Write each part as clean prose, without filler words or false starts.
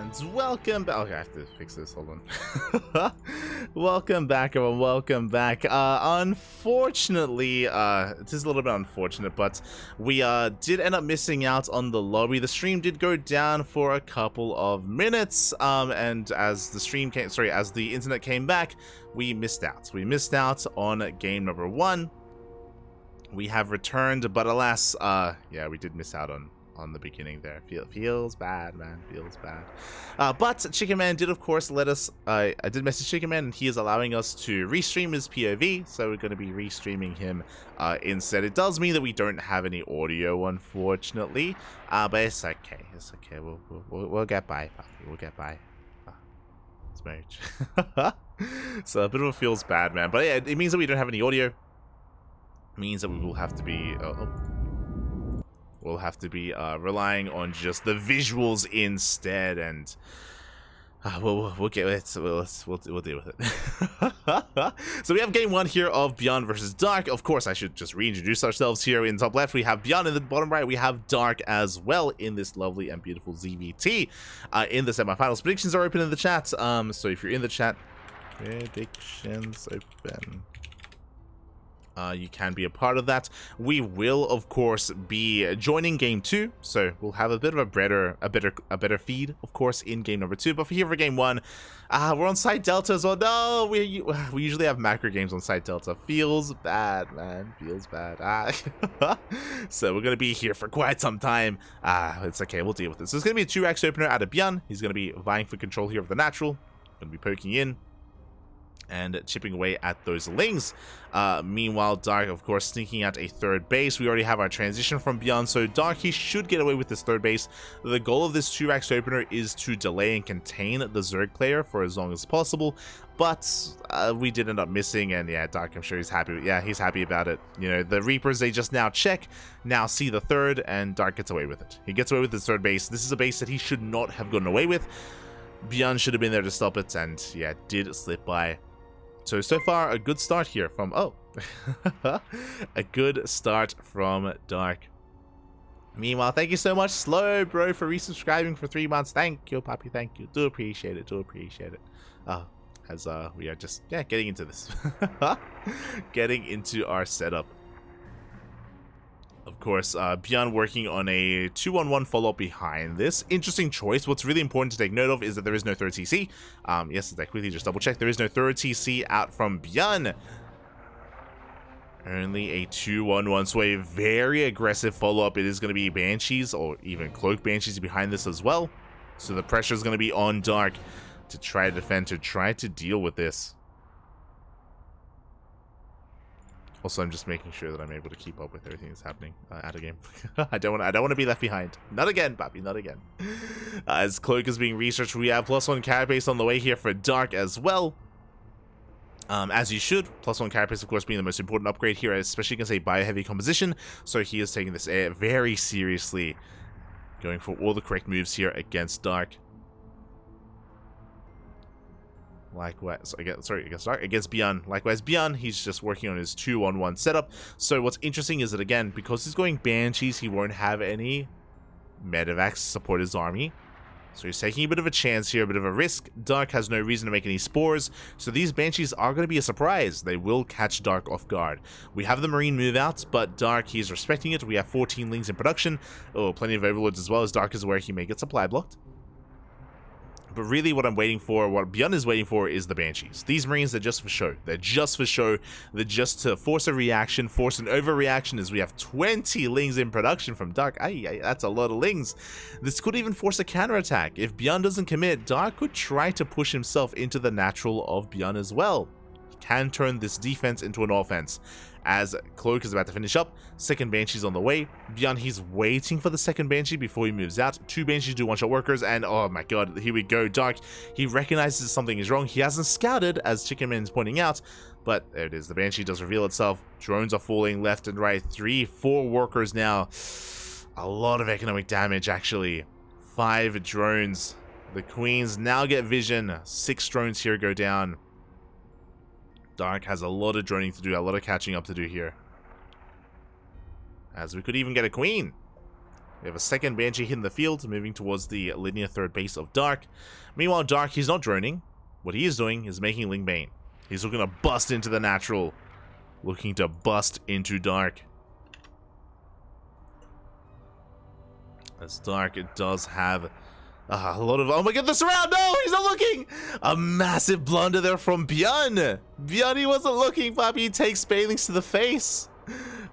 And welcome back. Okay, I have to fix this. Hold on. Welcome back, everyone. Welcome back. Unfortunately, it is a little bit unfortunate, but we did end up missing out on the lobby. The stream did go down for a couple of minutes, and as the internet came back, we missed out. We missed out on game number 1. We have returned, but alas, yeah, we did miss out on the beginning there. Feels bad, man. Feels bad. But Chicken Man did, of course, let us. I did message Chicken Man, and he is allowing us to restream his POV. So we're going to be restreaming him instead. It does mean that we don't have any audio, unfortunately. But it's okay. It's okay. We'll get by. We'll get by. It's marriage. So a bit of a feels bad, man. But yeah, it means that we don't have any audio. It means that we will have to be. We'll have to be relying on just the visuals instead, and we'll get it. We'll deal with it. So we have game 1 here of ByuN versus Dark. Of course, I should just reintroduce ourselves here. In the top left, we have ByuN. In the bottom right, we have Dark as well in this lovely and beautiful ZVT. In the semifinals, predictions are open in the chat. So if you're in the chat, predictions open. You can be a part of that. We will, of course, be joining game 2, so we'll have a bit of a better feed, of course, in game number 2. But for here for game 1, we're on site Delta as well. No, we usually have macro games on site Delta. Feels bad, man. Feels bad. So we're gonna be here for quite some time. It's okay. We'll deal with this. So it's gonna be a 2x opener out of ByuN. He's gonna be vying for control here of the natural. Gonna be poking in and chipping away at those lings. Meanwhile, Dark, of course, sneaking out a third base. We already have our transition from ByuN, so Dark, he should get away with this third base. The goal of this 2x opener is to delay and contain the Zerg player for as long as possible, but we did end up missing, and yeah, Dark, I'm sure he's happy. Yeah, he's happy about it. You know, the Reapers, they just now check, now see the third, and Dark gets away with it. He gets away with his third base. This is a base that he should not have gotten away with. ByuN should have been there to stop it, and yeah, did slip by. So far, a good start here from, a good start from Dark. Meanwhile, thank you so much, Slow Bro, for resubscribing for 3 months. Thank you, Poppy, thank you. Do appreciate it, do appreciate it. As we are just, yeah, getting into this. Getting into our setup. Of course, ByuN working on a 2-on-1 follow-up behind this. Interesting choice. What's really important to take note of is that there is no third TC. Yes, I quickly just double check. There is no third TC out from ByuN. Only a 2-on-1, so a very aggressive follow-up. It is going to be Banshees, or even Cloak Banshees behind this as well. So the pressure is going to be on Dark to try to defend, to try to deal with this. Also, I'm just making sure that I'm able to keep up with everything that's happening at a game. I don't want to be left behind. Not again, Bobby, not again. As Cloak is being researched, we have +1 carapace on the way here for Dark as well. As you should. +1 carapace, of course, being the most important upgrade here, especially against a bio-heavy composition. So he is taking this very seriously, going for all the correct moves here against Dark. Likewise, against ByuN. Likewise, ByuN, he's just working on his 2-on-1 setup. So what's interesting is that, again, because he's going Banshees, he won't have any medevacs to support his army. So he's taking a bit of a chance here, a bit of a risk. Dark has no reason to make any spores, so these Banshees are going to be a surprise. They will catch Dark off guard. We have the Marine move out, but Dark, he's respecting it. We have 14 Lings in production. Oh, plenty of Overlords as well, as Dark is where he may get supply blocked. But really what I'm waiting for, what ByuN is waiting for, is the Banshees. These Marines are just for show. They're just for show. They're just to force a reaction, force an overreaction, as we have 20 Lings in production from Dark. That's a lot of Lings. This could even force a counterattack. If ByuN doesn't commit, Dark could try to push himself into the natural of ByuN as well. He can turn this defense into an offense. As Cloak is about to finish up, second Banshee's on the way. ByuN, he's waiting for the second Banshee before he moves out. 2 Banshees do one-shot workers, and oh my god, here we go. Dark, he recognizes something is wrong. He hasn't scouted, as Chicken Man is pointing out, but there it is. The Banshee does reveal itself. Drones are falling left and right. 3, 4 workers now. A lot of economic damage, actually. 5 drones. The Queens now get vision. 6 drones here go down. Dark has a lot of droning to do, a lot of catching up to do here. As we could even get a Queen. We have a second Banshee hitting the field, moving towards the linear third base of Dark. Meanwhile, Dark, he's not droning. What he is doing is making Ling Bane. He's looking to bust into the natural. Looking to bust into Dark. As Dark, it does have a lot of... Oh my god, the surround! No, he's not looking! A massive blunder there from ByuN. ByuN, he wasn't looking, Papi. He takes Banelings to the face.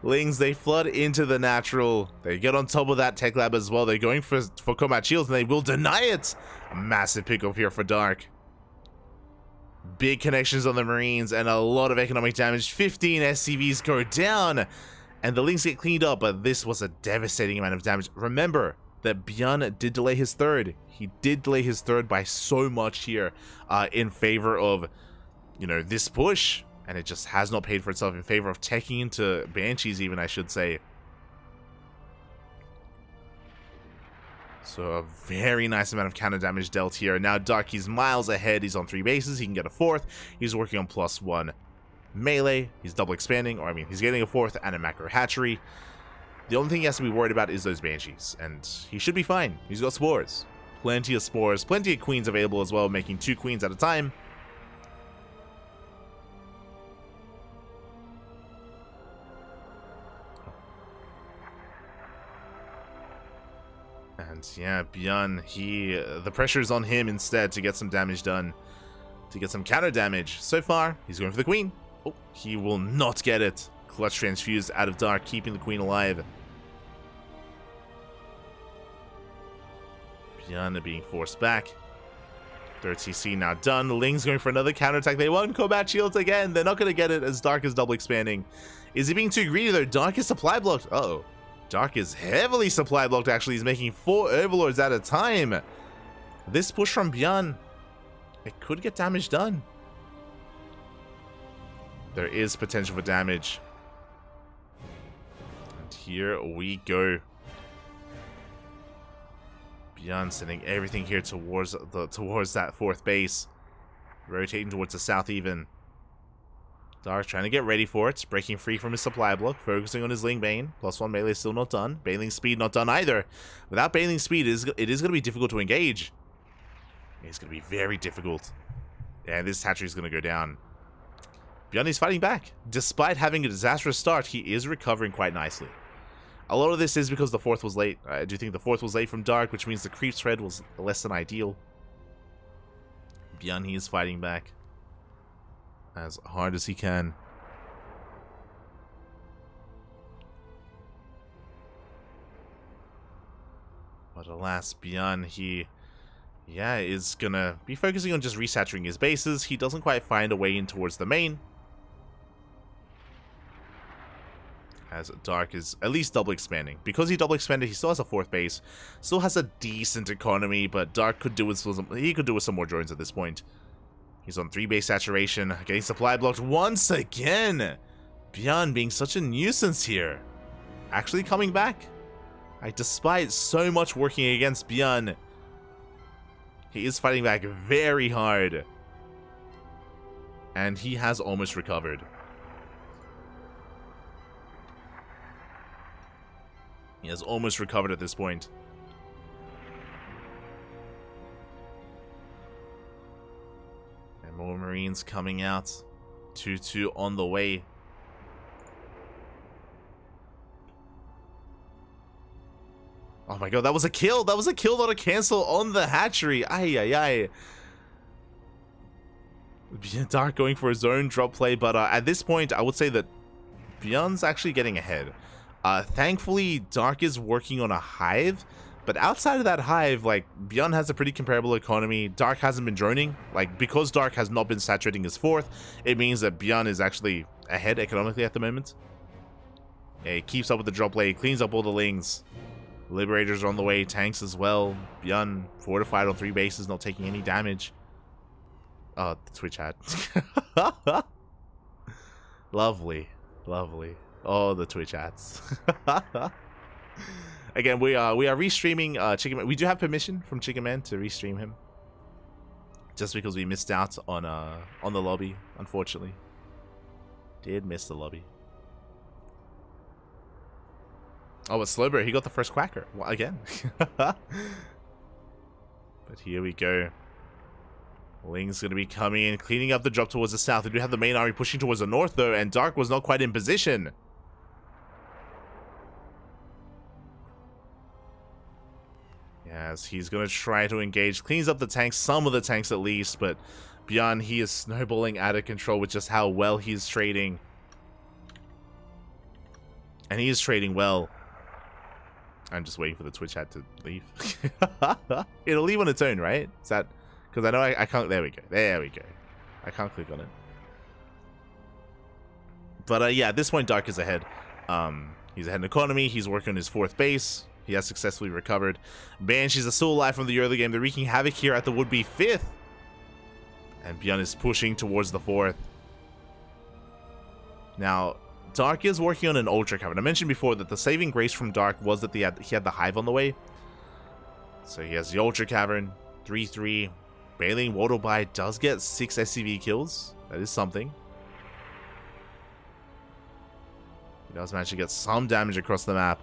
Lings, they flood into the natural. They get on top of that tech lab as well. They're going for combat shields, and they will deny it. A massive pickup here for Dark. Big connections on the Marines, and a lot of economic damage. 15 SCVs go down, and the Lings get cleaned up, but this was a devastating amount of damage. Remember that ByuN did delay his third. He did delay his third by so much here in favor of, you know, this push. And it just has not paid for itself in favor of teching into Banshees even, I should say. So a very nice amount of counter damage dealt here. Now Dark, he's miles ahead. He's on 3 bases. He can get a 4th. He's working on +1 melee. He's double expanding, or I mean, he's getting a 4th and a macro hatchery. The only thing he has to be worried about is those Banshees. And he should be fine. He's got spores. Plenty of spores. Plenty of queens available as well, making 2 queens at a time. And yeah, ByuN, the pressure is on him instead to get some damage done, to get some counter damage. So far, he's going for the queen. Oh, he will not get it. Clutch transfused out of Dark, keeping the queen alive. ByuN being forced back. Third CC now done. Ling's going for another counterattack. They won't combat shields again. They're not going to get it as Dark is double expanding. Is he being too greedy though? Dark is supply blocked. Uh-oh. Dark is heavily supply blocked, actually. He's making 4 Overlords at a time. This push from ByuN, it could get damage done. There is potential for damage. And here we go. ByuN sending everything here towards that 4th base. Rotating towards the south even. Dark trying to get ready for it, breaking free from his supply block, focusing on his Ling Bane. +1 melee still not done. Baneling speed not done either. Without Baneling speed, it is going to be difficult to engage. It's going to be very difficult. And this hatchery is going to go down. ByuN is fighting back. Despite having a disastrous start, he is recovering quite nicely. A lot of this is because the 4th was late. I do think the 4th was late from Dark, which means the creep spread was less than ideal. ByuN, he is fighting back as hard as he can. But alas, ByuN, he is gonna be focusing on just resaturating his bases. He doesn't quite find a way in towards the main, as Dark is at least double expanding. Because he double expanded, he still has a 4th base, still has a decent economy, but Dark could do with some more drones at this point. He's on 3 base saturation, getting supply blocked once again. ByuN being such a nuisance here. Actually coming back. Despite so much working against ByuN, he is fighting back very hard. And he has almost recovered. He has almost recovered at this point. More Marines coming out. 2-2 on the way. Oh my god, that was a kill! That was a kill, not a cancel on the hatchery! Ay, ay, ay. Dark going for his own drop play, but at this point, I would say that ByuN's actually getting ahead. Thankfully, Dark is working on a hive. But outside of that hive, like, ByuN has a pretty comparable economy. Dark hasn't been droning. Like, because Dark has not been saturating his 4th, it means that ByuN is actually ahead economically at the moment. Yeah, he keeps up with the drop play, cleans up all the Lings. Liberators are on the way, tanks as well. ByuN fortified on 3 bases, not taking any damage. Oh, the Twitch ad. Lovely. Lovely. Oh, the Twitch ads. Again, we are restreaming Chicken Man. We do have permission from Chicken Man to restream him, just because we missed out on the lobby. Unfortunately, did miss the lobby. Oh, but Slowbro, he got the first Quacker. Well, again. But here we go. Ling's going to be coming in, cleaning up the drop towards the south. We do have the main army pushing towards the north, though, and Dark was not quite in position. Yes, he's going to try to engage. Cleans up the tanks, some of the tanks at least, but ByuN, he is snowballing out of control with just how well he's trading. And he is trading well. I'm just waiting for the Twitch ad to leave. It'll leave on its own, right? Is that... Because I know I can't... There we go. There we go. I can't click on it. But yeah, at this point, Dark is ahead. He's ahead in economy. He's working on his 4th base. He has successfully recovered. Banshees are still alive from the early game. They're wreaking havoc here at the would-be 5th. And ByuN is pushing towards the 4th. Now, Dark is working on an Ultra Cavern. I mentioned before that the saving grace from Dark was that he had the Hive on the way. So he has the Ultra Cavern, 3-3. Bailing Waterby does get 6 SCV kills. That is something. He does manage to get some damage across the map.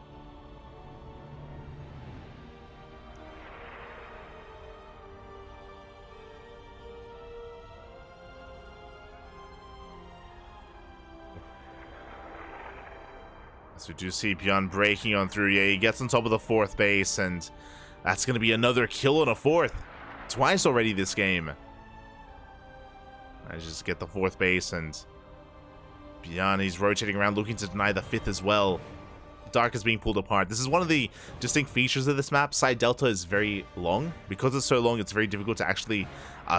So we do see ByuN breaking on through. Yeah, he gets on top of the 4th base, and that's going to be another kill on a 4th. Twice already this game. I just get the 4th base, and ByuN, he's rotating around looking to deny the 5th as well. Dark is being pulled apart. This is one of the distinct features of this map. Side delta is very long. Because it's so long, it's very difficult to actually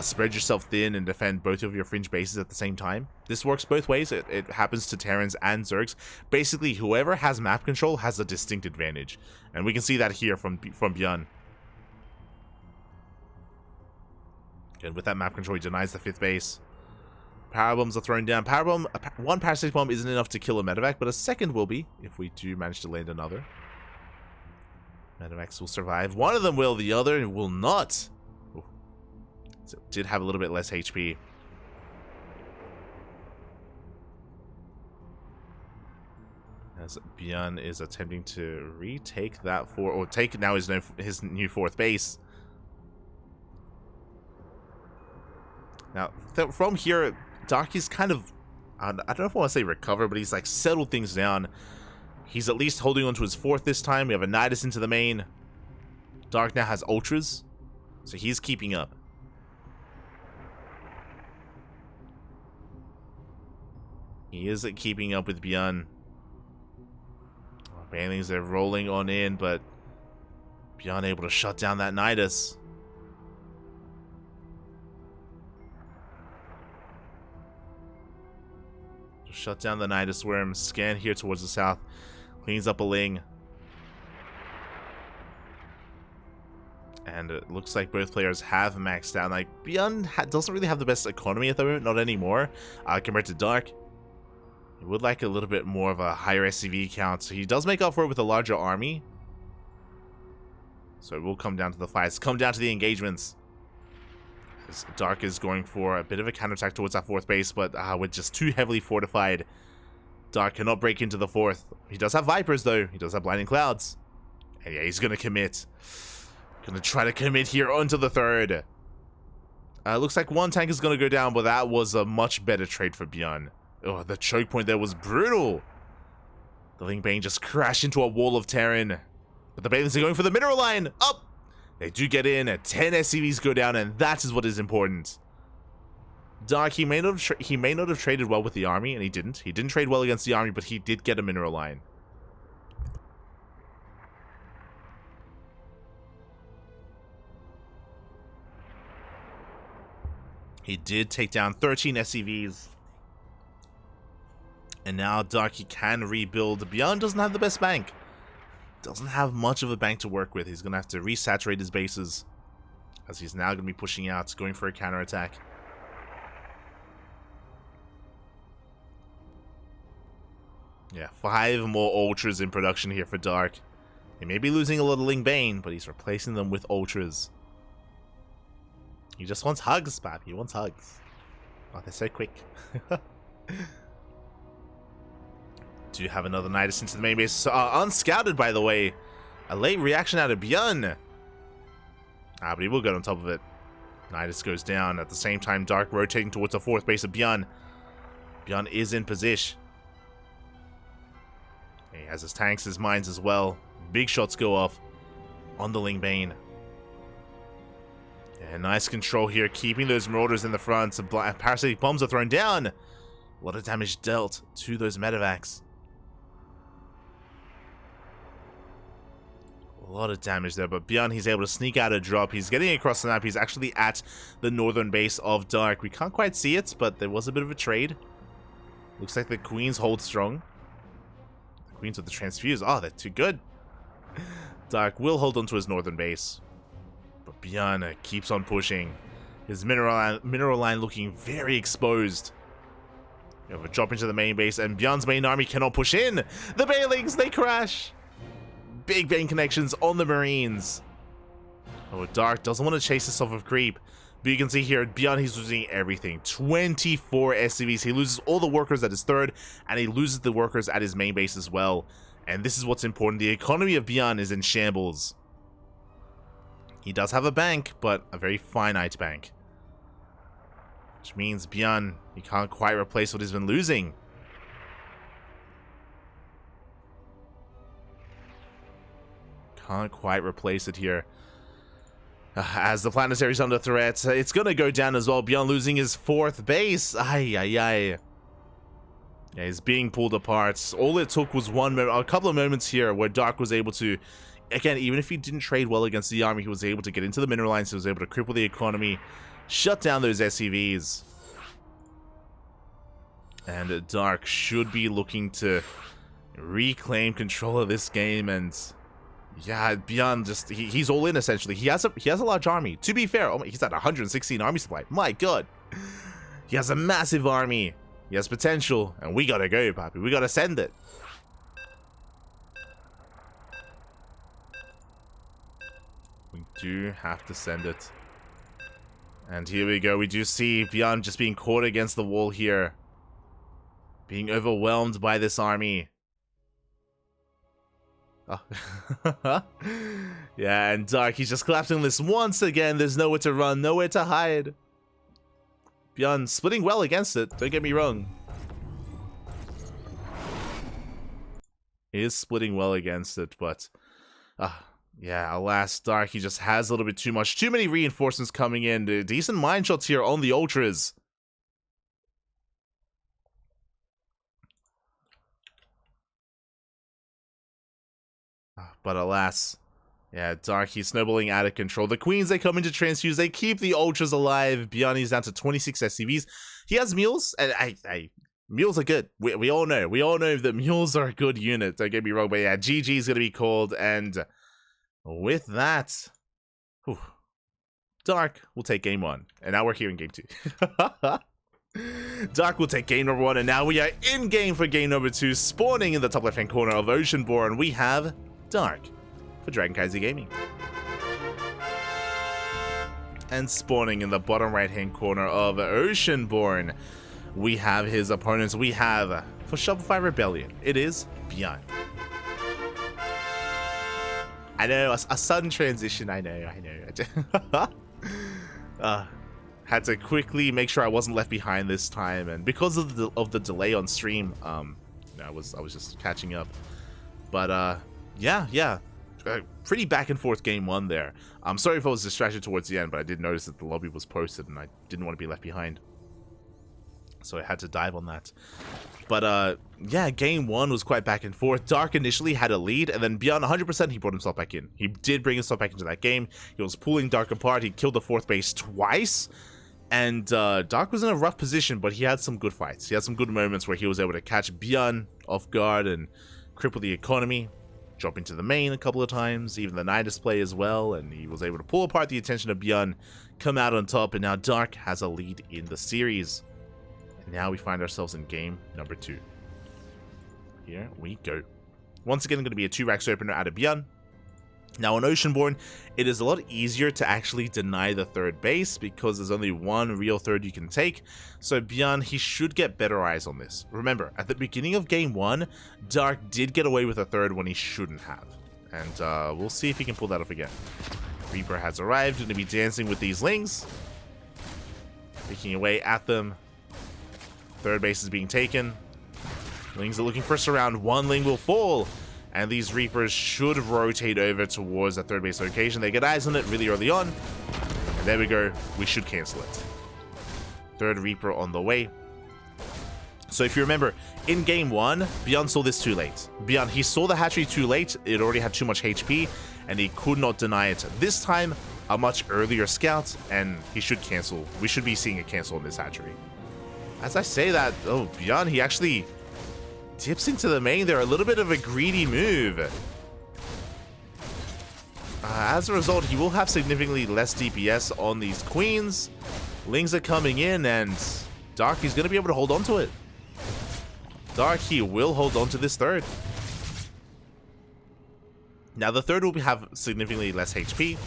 spread yourself thin and defend both of your fringe bases at the same time. This works both ways. It happens to Terrans and Zergs. Basically, whoever has map control has a distinct advantage. And we can see that here from ByuN. And with that map control, he denies the 5th base. Power bombs are thrown down. Power bomb, one parasitic bomb isn't enough to kill a medevac, but a second will be if we do manage to land another. Medevacs will survive. One of them will, the other will not. Ooh. So it did have a little bit less HP. As ByuN is attempting to retake that take now his new 4th base. Now, from here, Dark is kind of, I don't know if I want to say recover, but he's like settled things down. He's at least holding on to his 4th this time. We have a Nidus into the main. Dark now has Ultras, so he's keeping up. He is keeping up with ByuN. Banelings, they're rolling on in, but ByuN able to shut down that Nidus. Shut down the Nidus Worm. Scan here towards the south. Cleans up a Ling. And it looks like both players have maxed out. Like, ByuN doesn't really have the best economy at the moment. Not anymore. Compared to Dark. He would like a little bit more of a higher SCV count. So he does make up for it with a larger army. So it will come down to the fights. Come down to the engagements. Dark is going for a bit of a counterattack towards that 4th base, but we're just too heavily fortified. Dark cannot break into the 4th. He does have Vipers, though. He does have Blinding Clouds. And yeah, he's going to commit. Going to try to commit here onto the 3rd. Looks like one tank is going to go down, but that was a much better trade for ByuN. Oh, the choke point there was brutal. The Ling Bane just crashed into a wall of Terran. But the Banelings are going for the mineral line. Up! They do get in, 10 SCVs go down, and that is what is important. Dark, he may not have traded well with the army, and he didn't. He didn't trade well against the army, but he did get a mineral line. He did take down 13 SCVs. And now Dark, he can rebuild. ByuN doesn't have the best bank. Doesn't have much of a bank to work with. He's going to have to resaturate his bases. As he's now going to be pushing out, going for a counterattack. Yeah, 5 more Ultras in production here for Dark. He may be losing a little Ling Bane, but he's replacing them with Ultras. He just wants hugs, Pap. He wants hugs. Oh, they're so quick. Do have another Nidus into the main base. Unscouted, by the way. A late reaction out of ByuN. But he will get on top of it. Nidus goes down. At the same time, Dark rotating towards the 4th base of ByuN. ByuN is in position. He has his tanks, his mines as well. Big shots go off on the Ling Bane. And nice control here, keeping those Marauders in the front. Some parasitic bombs are thrown down. A lot of damage dealt to those medevacs. A lot of damage there, but ByuN, he's able to sneak out a drop. He's getting across the map. He's actually at the northern base of Dark. We can't quite see it, but there was a bit of a trade. Looks like the Queens hold strong. The Queens with the transfuse. Oh, they're too good. Dark will hold on to his northern base. But ByuN keeps on pushing. His mineral line looking very exposed. You have a drop into the main base, and ByuN's main army cannot push in. The Bailings, they crash. Big vein connections on the Marines. Oh, Dark doesn't want to chase this off of creep. But you can see here, ByuN, he's losing everything. 24 SCVs. He loses all the workers at his 3rd, and he loses the workers at his main base as well. And this is what's important. The economy of ByuN is in shambles. He does have a bank, but a very finite bank. Which means ByuN, he can't quite replace what he's been losing. Can't quite replace it here. As the planetary's under threat, it's gonna go down as well. ByuN losing his 4th base. Ay, ay, ay. Yeah, he's being pulled apart. All it took was a couple of moments here where Dark was able to, again, even if he didn't trade well against the army, he was able to get into the mineral lines. He was able to cripple the economy, shut down those SCVs. And Dark should be looking to reclaim control of this game. And yeah, ByuN just he's all in essentially. He has a large army. To be fair, he's at 116 army supply. My god. He has a massive army. He has potential, and we gotta go, Papi. We gotta send it. We do have to send it. And here we go. We do see ByuN just being caught against the wall here. Being overwhelmed by this army. Oh. Yeah, and Dark, he's just collapsing this once again. There's nowhere to run, nowhere to hide. ByuN splitting well against it, don't get me wrong. He is splitting well against it, but yeah, alas, Dark, he just has a little bit too many reinforcements coming in. Decent mine shots here on the Ultras. But alas, yeah, Dark, he's snowballing out of control. The Queens, they come into transfuse. They keep the Ultras alive. ByuN, he's down to 26 SCVs. He has mules, and mules are good. We all know. We all know that mules are a good unit. Don't get me wrong, but yeah, GG is going to be called. And with that, Dark will take game 1. And now we're here in game 2. Dark will take game number 1, and now we are in game for game number 2. Spawning in the top left-hand corner of Oceanborn, we have Dark for CranKy Gaming. And spawning in the bottom right-hand corner of Oceanborn, we have his opponents. We have, for Shopify Rebellion, it is ByuN. I know, a sudden transition, I know. Had to quickly make sure I wasn't left behind this time, and because of the delay on stream, I was just catching up. But yeah. Pretty back and forth game 1 there. I'm sorry if I was distracted towards the end, but I did notice that the lobby was posted and I didn't want to be left behind. So I had to dive on that. But yeah, game 1 was quite back and forth. Dark initially had a lead, and then ByuN 100% he brought himself back in. He did bring himself back into that game. He was pulling Dark apart. He killed the 4th base twice. And Dark was in a rough position, but he had some good fights. He had some good moments where he was able to catch ByuN off guard and cripple the economy. Drop into the main a couple of times, even the Nidus play as well, and he was able to pull apart the attention of ByuN, come out on top, and now Dark has a lead in the series. And now we find ourselves in game number 2. Here we go. Once again, going to be a 2-racks opener out of ByuN. Now on Oceanborn, it is a lot easier to actually deny the third base because there's only one real third you can take. So ByuN, he should get better eyes on this. Remember, at the beginning of game 1, Dark did get away with a third when he shouldn't have. And we'll see if he can pull that off again. Reaper has arrived, going to be dancing with these Lings. Picking away at them. Third base is being taken. Lings are looking for surround. One Ling will fall. And these Reapers should rotate over towards the third base location. They get eyes on it really early on. And there we go. We should cancel it. Third Reaper on the way. So if you remember, in game 1, ByuN saw this too late. ByuN, he saw the hatchery too late. It already had too much HP. And he could not deny it. This time, a much earlier scout. And he should cancel. We should be seeing a cancel on this hatchery. As I say that, oh, ByuN, he actually dips into the main there. A little bit of a greedy move. As a result, he will have significantly less DPS on these queens. Lings are coming in, and Dark, he's going to be able to hold on to it. Dark, he will hold on to this third. Now, the third will have significantly less HP,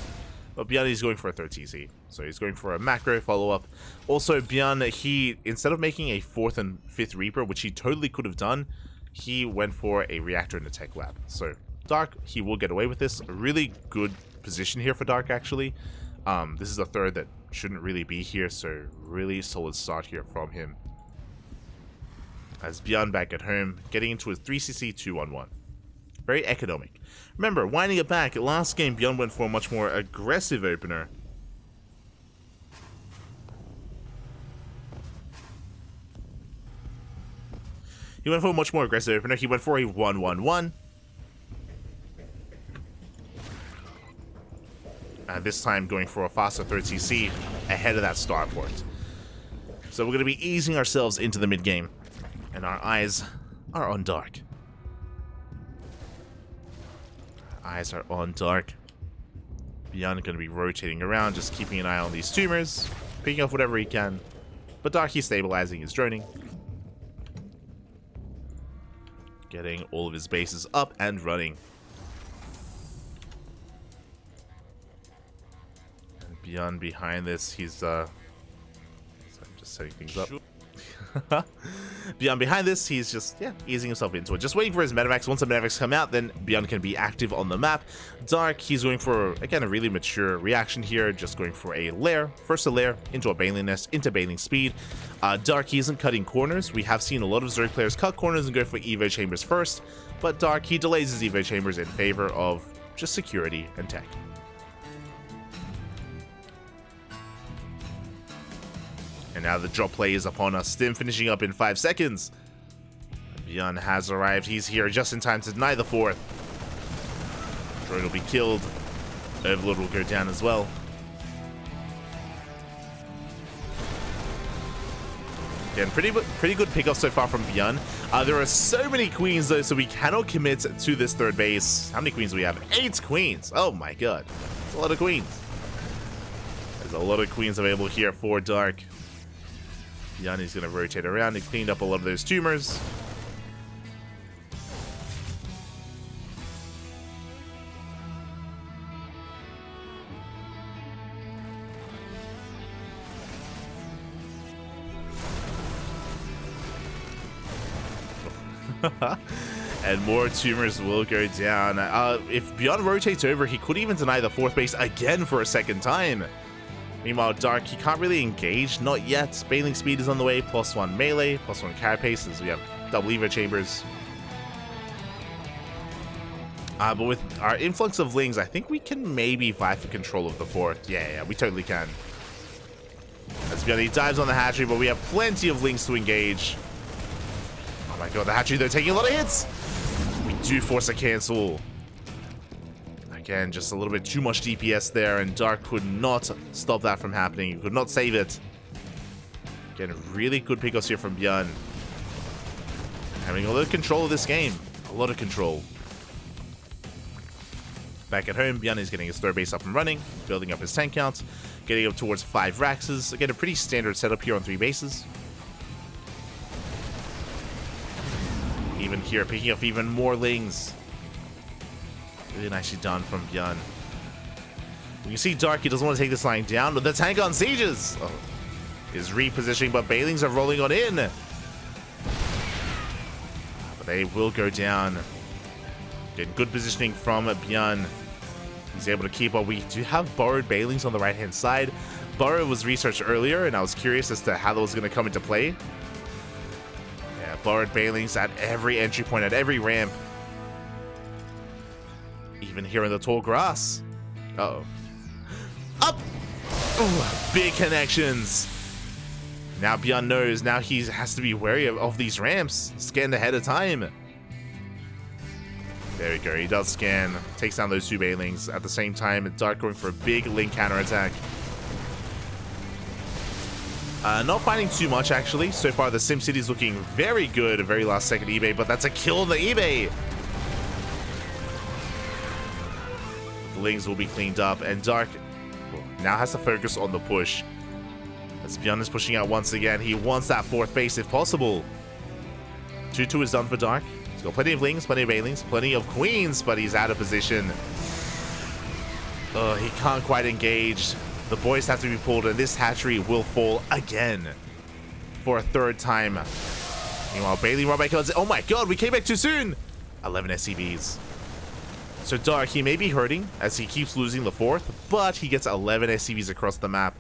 but ByuN is going for a third TZ. So he's going for a macro follow-up. Also, ByuN, he, instead of making a 4th and 5th Reaper, which he totally could have done, he went for a reactor in the tech lab. So Dark, he will get away with this. A really good position here for Dark, actually. This is a third that shouldn't really be here, so really solid start here from him. As ByuN back at home, getting into his 3cc 2-1-1. Very economic. Remember, winding it back, last game ByuN went for a much more aggressive opener. He went for a much more aggressive opener. He went for a 1-1-1. This time going for a faster 3rd CC ahead of that starport. So we're going to be easing ourselves into the mid-game. And our eyes are on Dark. Eyes are on Dark. ByuN going to be rotating around, just keeping an eye on these tumors, picking up whatever he can. But Dark, he's stabilizing, he's droning. Getting all of his bases up and running. And ByuN behind this, he's sorry, just setting things up. ByuN behind this, he's just, easing himself into it. Just waiting for his medevacs. Once the medevacs come out, then ByuN can be active on the map. Dark, he's going for, again, a really mature reaction here. Just going for a lair. First a lair, into a Baneling nest, into Baneling speed. Dark, he isn't cutting corners. We have seen a lot of Zerg players cut corners and go for Evo chambers first. But Dark, he delays his Evo chambers in favor of just security and tech. And now the drop play is upon us. Stim finishing up in 5 seconds. ByuN has arrived. He's here just in time to deny the 4th. Drone will be killed. Overlord will go down as well. Again, pretty good pickoff so far from ByuN. There are so many queens though, so we cannot commit to this third base. How many queens do we have? 8 queens. Oh my god. That's a lot of queens. There's a lot of queens available here for Dark. ByuN is going to rotate around. He cleaned up a lot of those tumors. And more tumors will go down. If ByuN rotates over, he could even deny the 4th base again for a second time. Meanwhile, Dark, he can't really engage, not yet. Baneling speed is on the way, +1 melee, +1 carapace, as we have double Evo chambers. But with our influx of Lings, I think we can maybe vie for control of the 4th. Yeah, we totally can. As ByuN, he dives on the hatchery, but we have plenty of Lings to engage. Oh my god, the hatchery, they're taking a lot of hits. We do force a cancel. Again, just a little bit too much DPS there, and Dark could not stop that from happening. He could not save it. Again, really good pickups here from ByuN. Having a lot of control of this game. A lot of control. Back at home, ByuN is getting his 3rd base up and running, building up his tank count, getting up towards 5 Raxes. Again, a pretty standard setup here on 3 bases. Even here, picking up even more Lings. Really nicely done from ByuN. You can see Dark, he doesn't want to take this line down, but the tank on Sieges is repositioning, but Bailings are rolling on in. But they will go down. Getting good positioning from ByuN. He's able to keep up. We do have borrowed Bailings on the right-hand side. Borrow was researched earlier, and I was curious as to how that was going to come into play. Yeah, borrowed Bailings at every entry point, at every ramp. Even here in the tall grass. Uh-oh. Up! Ooh, big connections. Now ByuN knows. Now he has to be wary of these ramps. Scanned ahead of time. There we go. He does scan. Takes down those two Bailings. At the same time, Dark going for a big link counterattack. Not finding too much, actually. So far, the SimCity is looking very good. A very last second eBay, but that's a kill on the eBay. The Lings will be cleaned up, and Dark now has to focus on the push. As ByuN is pushing out once again, he wants that fourth base if possible. 2-2 is done for Dark. He's got plenty of Lings, plenty of Bailings, plenty of Queens, but he's out of position. He can't quite engage. The boys have to be pulled, and this hatchery will fall again for a third time. Meanwhile, Bailey run back. Oh my god, we came back too soon! 11 SCVs. So Dark, he may be hurting as he keeps losing the fourth, but he gets 11 SCVs across the map.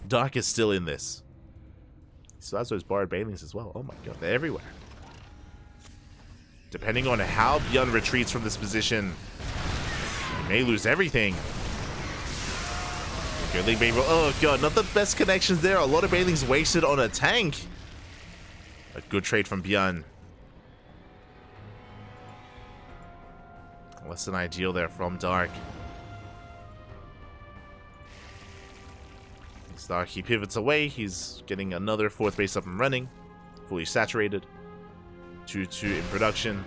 Dark is still in this. So that's those borrowed Bailings as well. Oh my god, they're everywhere. Depending on how ByuN retreats from this position, he may lose everything. Okay, oh god, not the best connections there. A lot of Bailings wasted on a tank. A good trade from ByuN. Less than ideal there from Dark. Dark, he pivots away. He's getting another fourth base up and running. Fully saturated. 2-2 in production.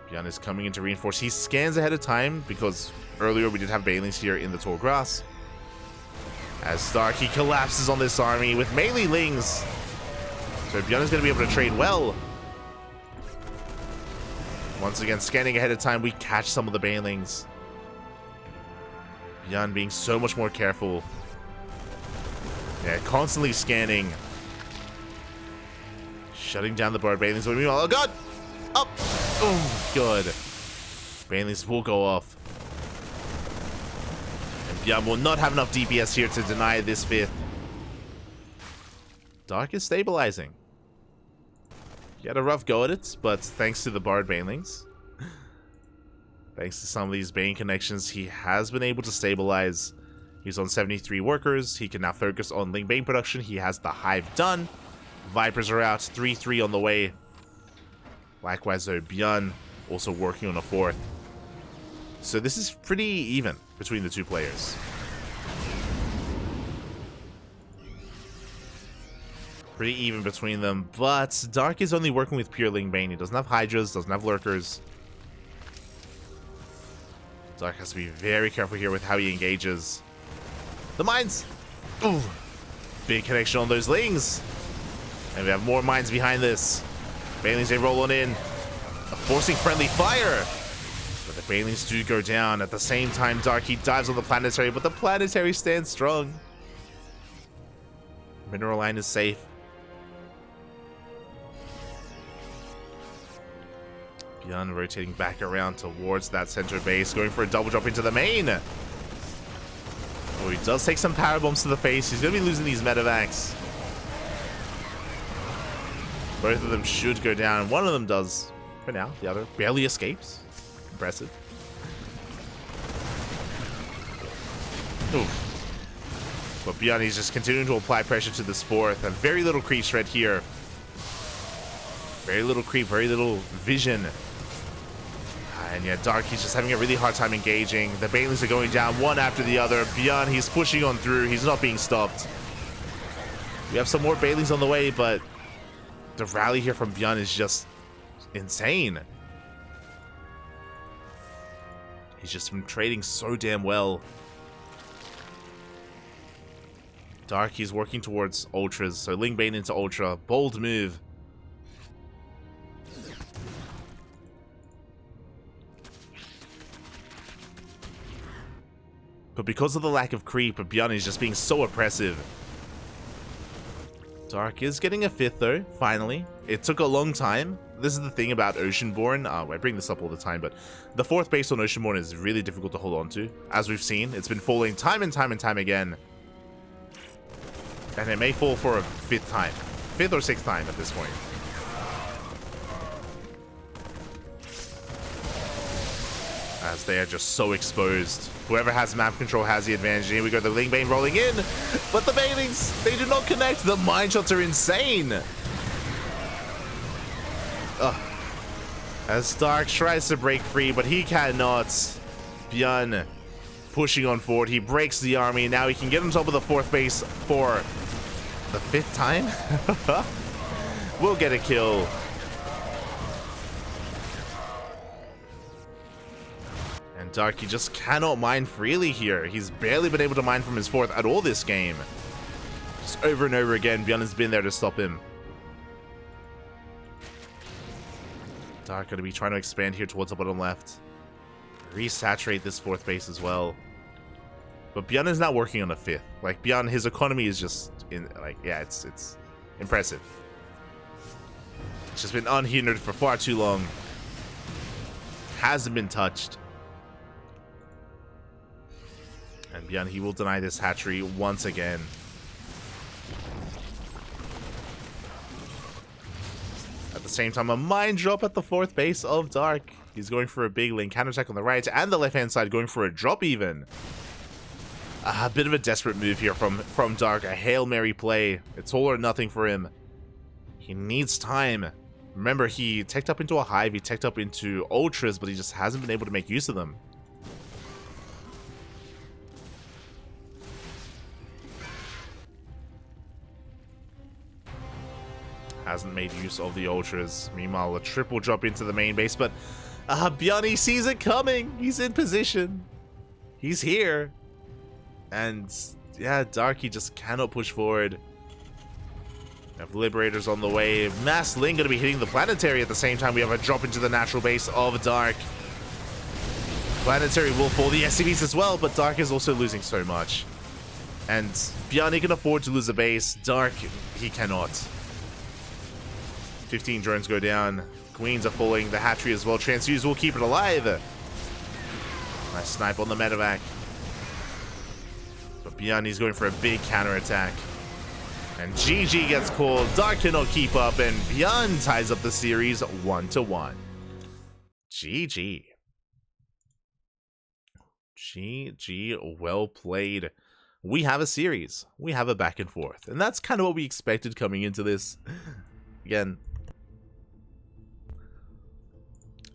ByuN is coming in to reinforce. He scans ahead of time because earlier we did have Bailings here in the tall grass. As Dark, he collapses on this army with melee Lings. So ByuN is going to be able to trade well. Once again, scanning ahead of time, we catch some of the Bailings. ByuN being so much more careful. Yeah, constantly scanning. Shutting down the borrowed Bailings. Meanwhile, oh god! Up! Oh, good. Bailings will go off. And ByuN will not have enough DPS here to deny this fifth. Dark is stabilizing. He had a rough go at it, but thanks to the borrowed Bailings, thanks to some of these Bane connections, he has been able to stabilize. He's on 73 workers. He can now focus on Ling Bane production. He has the Hive done. Vipers are out. 3-3 on the way. Likewise, though, ByuN also working on a fourth. So this is pretty even between the two players. Pretty even between them, but Dark is only working with pure Ling Bane. He doesn't have Hydras, doesn't have Lurkers. Dark has to be very careful here with how he engages. The mines! Ooh! Big connection on those Lings. And we have more mines behind this. Bailings, they roll on in. Forcing friendly fire. But the Bailings do go down. At the same time, Dark, he dives on the Planetary, but the Planetary stands strong. Mineral line is safe. ByuN rotating back around towards that center base, going for a double drop into the main. Oh, he does take some power bombs to the face. He's going to be losing these medevacs. Both of them should go down. One of them does for now. The other barely escapes. Impressive. Ooh. But ByuN is just continuing to apply pressure to this fourth. And very little creep shred here. Very little creep, very little vision. And yeah, Dark, he's just having a really hard time engaging. The Bailings are going down one after the other. ByuN, he's pushing on through. He's not being stopped. We have some more Bailings on the way, but the rally here from ByuN is just insane. He's just been trading so damn well. Dark, he's working towards Ultras. So Ling Bane into Ultra. Bold move. But because of the lack of creep, ByuN is just being so oppressive. Dark is getting a 5th though, finally. It took a long time. This is the thing about Oceanborn. I bring this up all the time, but the 4th base on Oceanborn is really difficult to hold on to. As we've seen, it's been falling time and time and time again. And it may fall for a 5th time. 5th or 6th time at this point. As they are just so exposed. Whoever has map control has the advantage. Here we go, the Ling Bane rolling in. But the Banings, they do not connect. The mine shots are insane. Ugh. As Dark tries to break free, but he cannot. ByuN pushing on forward. He breaks the army. Now he can get on top of the 4th base for the 5th time. We'll get a kill. And Dark, he just cannot mine freely here. He's barely been able to mine from his 4th at all this game. Just over and over again, ByuN has been there to stop him. Dark going to be trying to expand here towards the bottom left. Resaturate this 4th base as well. But ByuN is not working on a 5th. Like, ByuN, his economy is just, yeah, it's impressive. It's just been unhindered for far too long. Hasn't been touched. And ByuN, he will deny this hatchery once again. At the same time, a mine drop at the 4th base of Dark. He's going for a big lane counterattack on the right and the left-hand side, going for a drop even. A bit of a desperate move here from Dark. A Hail Mary play. It's all or nothing for him. He needs time. Remember, he teched up into a Hive, he teched up into Ultras, but he just hasn't been able to make use of them. Hasn't made use of the Ultras. Meanwhile, a triple drop into the main base, but ByuN, he sees it coming. He's in position. He's here. And yeah, Dark, he just cannot push forward. We have Liberators on the way. Mass Ling going to be hitting the Planetary at the same time. We have a drop into the natural base of Dark. Planetary will fall the SCVs as well, but Dark is also losing so much. And ByuN, he can afford to lose a base. Dark, he cannot. 15 drones go down. Queens are falling. The hatchery as well. Transfuse will keep it alive. Nice snipe on the medevac. But ByuN, he's going for a big counterattack. And GG gets called. Dark cannot keep up, and ByuN ties up the series 1-1. GG. GG, well played. We have a series. We have a back and forth. And that's kind of what we expected coming into this.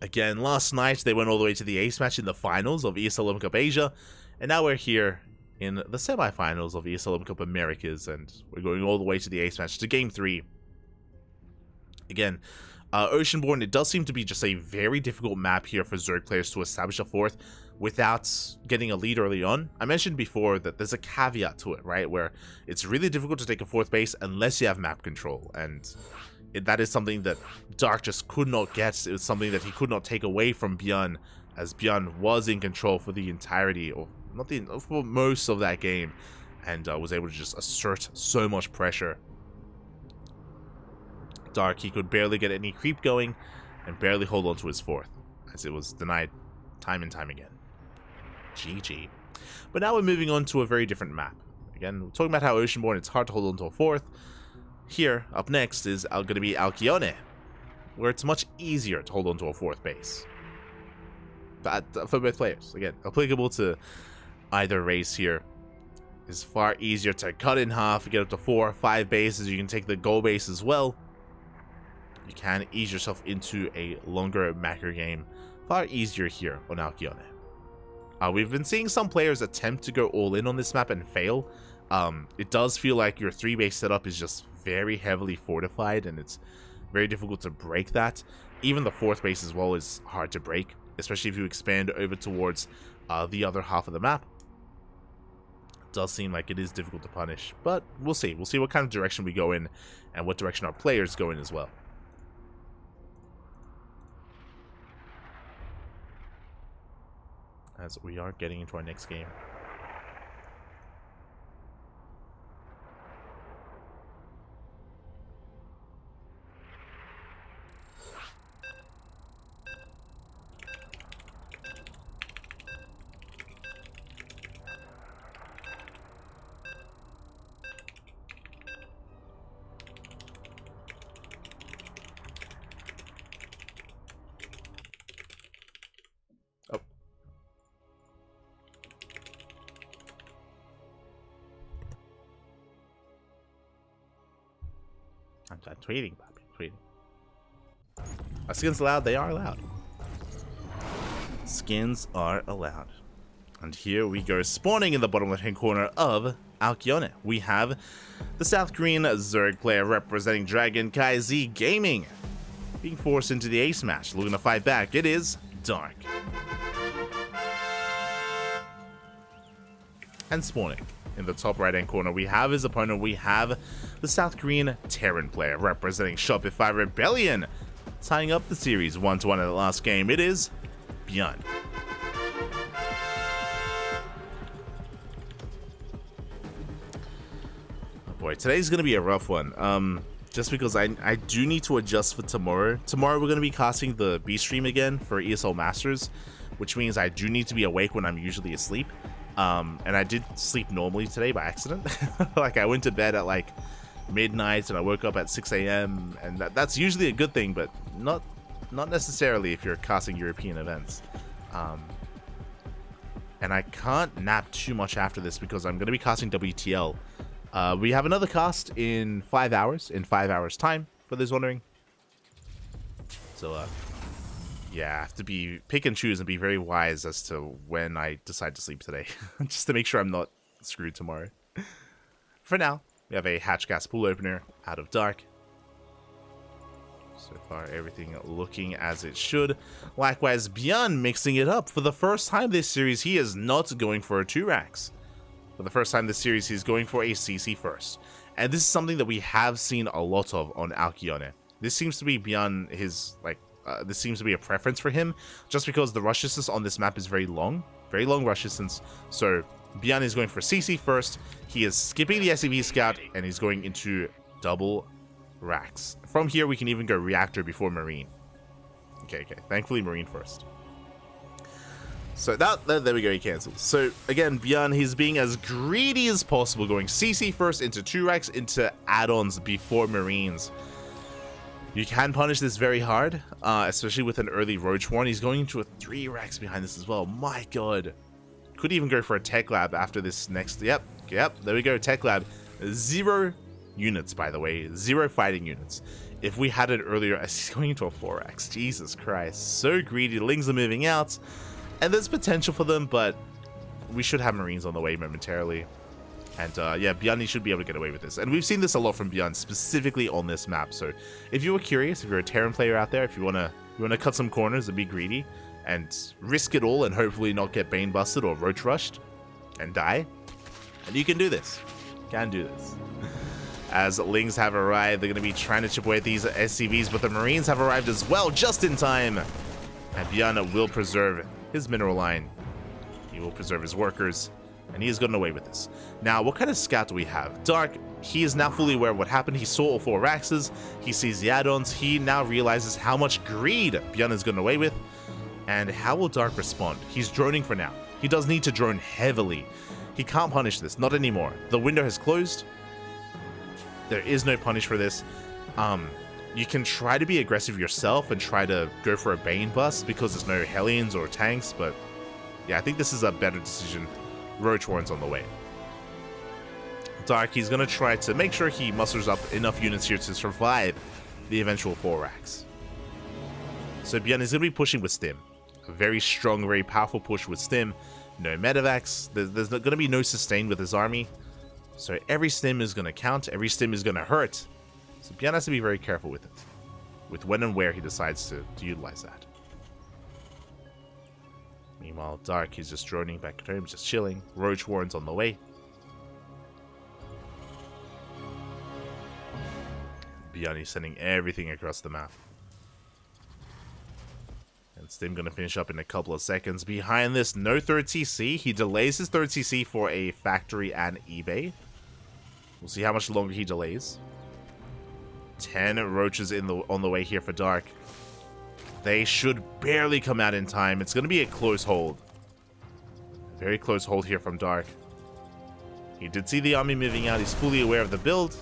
Again, last night they went all the way to the ace match in the finals of ESL Open Cup Asia, and now we're here in the semifinals of ESL Open Cup Americas, and we're going all the way to the ace match, to game 3. Again, Oceanborn, it does seem to be just a very difficult map here for Zerg players to establish a 4th without getting a lead early on. I mentioned before that there's a caveat to it, right, where it's really difficult to take a 4th base unless you have map control, and that is something that Dark just could not get. It was something that he could not take away from ByuN, as ByuN was in control for the entirety, or for most of that game, and was able to just assert so much pressure. Dark, he could barely get any creep going, and barely hold on to his 4th, as it was denied time and time again. GG. But now we're moving on to a very different map. Again, we're talking about how Oceanborn, it's hard to hold on to a 4th. Here, up next, is going to be Alcyone, where it's much easier to hold on to a 4th base. But for both players, again, applicable to either race here. It's far easier to cut in half, get up to 4 or 5 bases. You can take the goal base as well. You can ease yourself into a longer macro game. Far easier here on Alcyone. We've been seeing some players attempt to go all in on this map and fail. It does feel like your 3-base setup is just very heavily fortified, and it's very difficult to break that. Even the 4th base as well is hard to break, especially if you expand over towards the other half of the map. It does seem like it is difficult to punish, but we'll see. We'll see what kind of direction we go in and what direction our players go in as well. As we are getting into our next game. I'm tweeting, puppy. Tweeting. Are skins allowed? They are allowed. Skins are allowed. And here we go, spawning in the bottom left-hand corner of ByuN. We have the South Korean Zerg player representing CranKy Gaming being forced into the ace match. Looking to fight back, it is Dark. And spawning in the top right-hand corner, we have his opponent. We have the South Korean Terran player representing Shopify Rebellion, tying up the series 1-1 in the last game. It is ByuN. Oh boy, today's gonna be a rough one. Just because I do need to adjust for tomorrow. Tomorrow we're gonna be casting the B stream again for ESL Masters, which means I do need to be awake when I'm usually asleep. And I did sleep normally today by accident. Like I went to bed at like midnight and I woke up at 6 a.m. and that's usually a good thing, but not necessarily if you're casting European events. And I can't nap too much after this because I'm going to be casting WTL. We have another cast in 5 hours, in 5 hours time, for those wondering. So, yeah, I have to pick and choose and be very wise as to when I decide to sleep today. Just to make sure I'm not screwed tomorrow. For now, we have a hatch gas pool opener out of Dark. So far, everything looking as it should. Likewise, ByuN mixing it up. For the first time this series, he is not going for a 2-racks. For the first time this series, he's going for a CC first. And this is something that we have seen a lot of on ByuN. This seems to be ByuN, this seems to be a preference for him, just because the rush distance on this map is very long rush distance. So ByuN is going for CC first. He is skipping the SCV scout, and he's going into double racks. From here, we can even go reactor before marine. Okay. Thankfully, marine first. So there we go, he cancels. So again, ByuN, he's being as greedy as possible, going CC first into 2-racks, into add-ons before marines. You can punish this very hard, especially with an early Roach Warren. He's going into a 3-racks behind this as well. My god. Could even go for a tech lab after this next. Yep, there we go, tech lab. 0 units, by the way. 0 fighting units. If we had it earlier, he's going into a 4-racks. Jesus Christ. So greedy. Lings are moving out. And there's potential for them, but we should have marines on the way momentarily. And yeah, ByuN should be able to get away with this. And we've seen this a lot from ByuN, specifically on this map. So if you were curious, if you're a Terran player out there, if you wanna cut some corners and be greedy and risk it all and hopefully not get Bane busted or Roach rushed and die, and you can do this. Can do this. As Lings have arrived, they're going to be trying to chip away at these SCVs, but the Marines have arrived as well, just in time. And ByuN will preserve his mineral line. He will preserve his workers, and he has gotten away with this. Now, what kind of scout do we have? Dark, he is now fully aware of what happened. He saw all 4 Raxes. He sees the add-ons. He now realizes how much greed ByuN has gotten away with. And how will Dark respond? He's droning for now. He does need to drone heavily. He can't punish this, not anymore. The window has closed. There is no punish for this. You can try to be aggressive yourself and try to go for a Bane bust because there's no Hellions or tanks, but yeah, I think this is a better decision. Roach Warren's on the way. Dark, he's going to try to make sure he musters up enough units here to survive the eventual 4 racks. So ByuN is going to be pushing with Stim. A very strong, very powerful push with Stim. No Medivacs. There's going to be no sustain with his army. So every Stim is going to count. Every Stim is going to hurt. So ByuN has to be very careful with it. With when and where he decides to utilize that. Meanwhile, Dark, he's just droning back at home, just chilling. Roach Warren's on the way. ByuN is sending everything across the map. And Stim gonna finish up in a couple of seconds. Behind this, no third CC. He delays his third CC for a factory and eBay. We'll see how much longer he delays. 10 roaches on the way here for Dark. They should barely come out in time. It's going to be a close hold. Very close hold here from Dark. He did see the army moving out. He's fully aware of the build.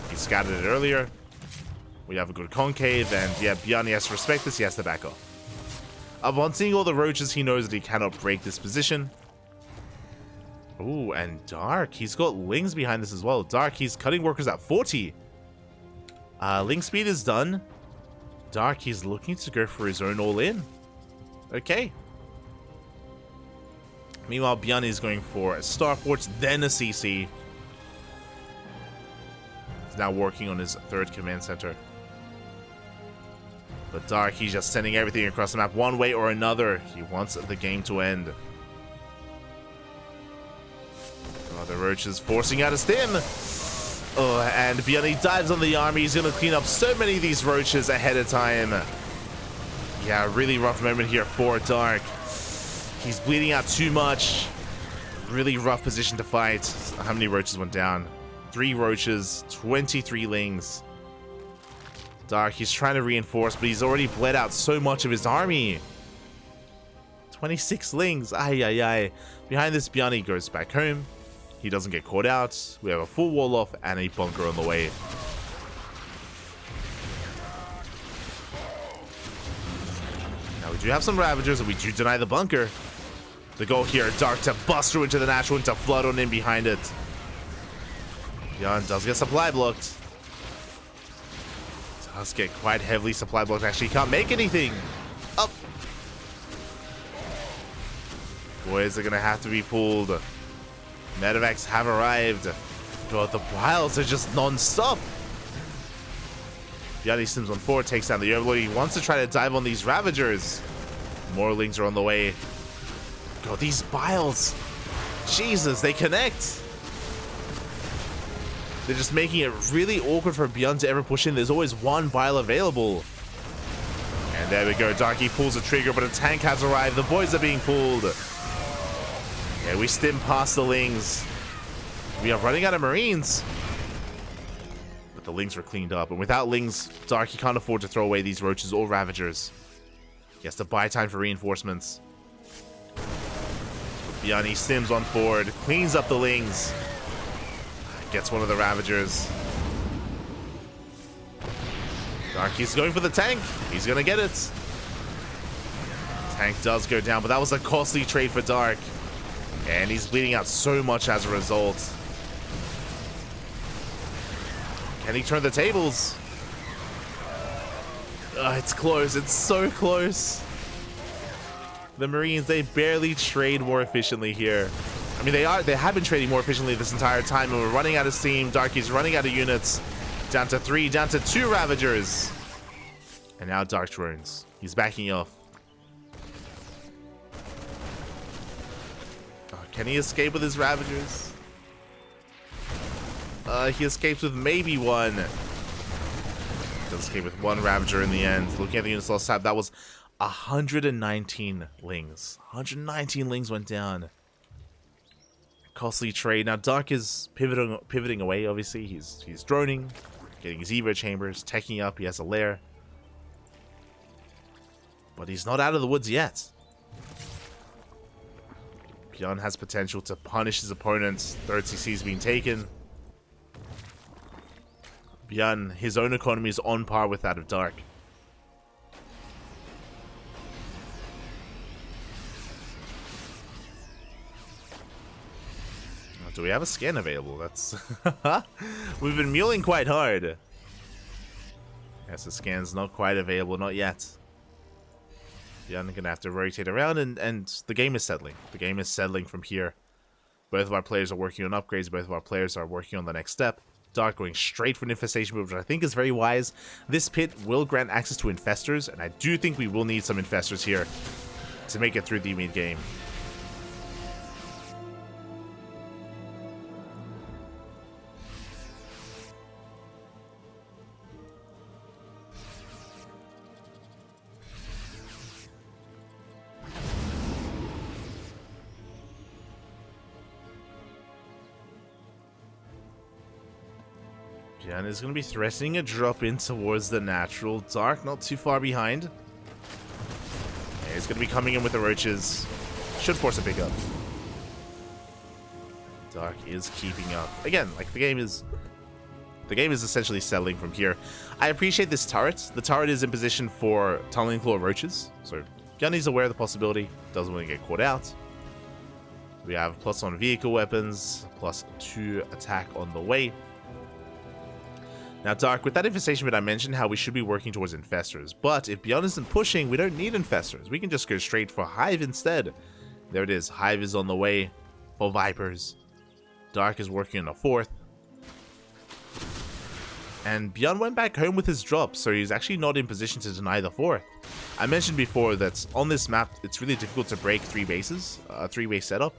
He scouted it earlier. We have a good concave, and yeah, ByuN has to respect this. He has to back off. Upon seeing all the roaches, he knows that he cannot break this position. Ooh, and Dark. He's got Lings behind this as well. Dark, he's cutting workers at 40. Link speed is done. Dark, he's looking to go for his own all-in. Okay. Meanwhile, ByuN is going for a Starports, then a CC. He's now working on his third command center. But Dark, he's just sending everything across the map one way or another. He wants the game to end. Oh, the Roach is forcing out a stim. Oh, and ByuN, he dives on the army. He's going to clean up so many of these Roaches ahead of time. Yeah, really rough moment here for Dark. He's bleeding out too much. Really rough position to fight. How many Roaches went down? 3 Roaches, 23 Lings. Dark, he's trying to reinforce, but he's already bled out so much of his army. 26 Lings. Ay, ay, ay. Behind this, ByuN, he goes back home. He doesn't get caught out. We have a full wall off and a bunker on the way. Now, we do have some Ravagers, and we do deny the bunker. The goal here, Dark to bust through into the natural and to flood on in behind it. ByuN does get supply blocked. Does get quite heavily supply blocked. Actually, can't make anything. Up. Boys are going to have to be pulled. Medevacs have arrived. But the piles are just non-stop. ByuN sims on 4, takes down the Overlord. He wants to try to dive on these Ravagers. More Lings are on the way. God, these biles. Jesus, they connect. They're just making it really awkward for ByuN to ever push in. There's always one bile available. And there we go. Darky pulls the trigger, but a tank has arrived. The boys are being pulled. Yeah, we stim past the Lings. We are running out of Marines. But the Lings were cleaned up. And without Lings, Darky can't afford to throw away these Roaches or Ravagers. He has to buy time for reinforcements. ByuN, he stims on forward, cleans up the Lings. Gets one of the Ravagers. Darky's going for the tank. He's going to get it. Tank does go down, but that was a costly trade for Dark. And he's bleeding out so much as a result. Can he turn the tables? It's close. It's so close. The Marines, they barely trade more efficiently here. I mean, they have been trading more efficiently this entire time, and we're running out of steam. Darky's running out of units. Down to 3, down to 2 Ravagers. And now Dark drones. He's backing off. Oh, can he escape with his Ravagers? He escapes with maybe one. Does escape with 1 Ravager in the end. Looking at the units lost tab, that was 119 Lings. 119 Lings went down. Costly trade. Now Dark is pivoting away, obviously. He's droning, getting his Evo chambers, teching up. He has a lair. But he's not out of the woods yet. ByuN has potential to punish his opponents. 3rd CC is being taken. ByuN, his own economy is on par with that of Dark. Do we have a scan available? That's we've been mulling quite hard. Yes, the scan's not quite available, not yet. ByuN gonna have to rotate around, and the game is settling. The game is settling from here. Both of our players are working on upgrades. Both of our players are working on the next step. Dark going straight for an infestation move, which I think is very wise. This pit will grant access to infestors, and I do think we will need some infestors here to make it through the mid game. ByuN is going to be threatening a drop in towards the natural. Dark not too far behind. Yeah, he's going to be coming in with the Roaches. Should force a pickup. Dark is keeping up. Again, like the game is essentially settling from here. I appreciate this turret. The turret is in position for Tunneling Claw Roaches. So ByuN is aware of the possibility. Doesn't want to get caught out. We have +1 vehicle weapons, +2 attack on the way. Now, Dark, with that infestation bit, I mentioned how we should be working towards infestors, but if ByuN isn't pushing, we don't need infestors. We can just go straight for Hive instead. There it is. Hive is on the way for Vipers. Dark is working on a 4th. And ByuN went back home with his drop, so he's actually not in position to deny the 4th. I mentioned before that on this map, it's really difficult to break 3 bases, a 3-base setup.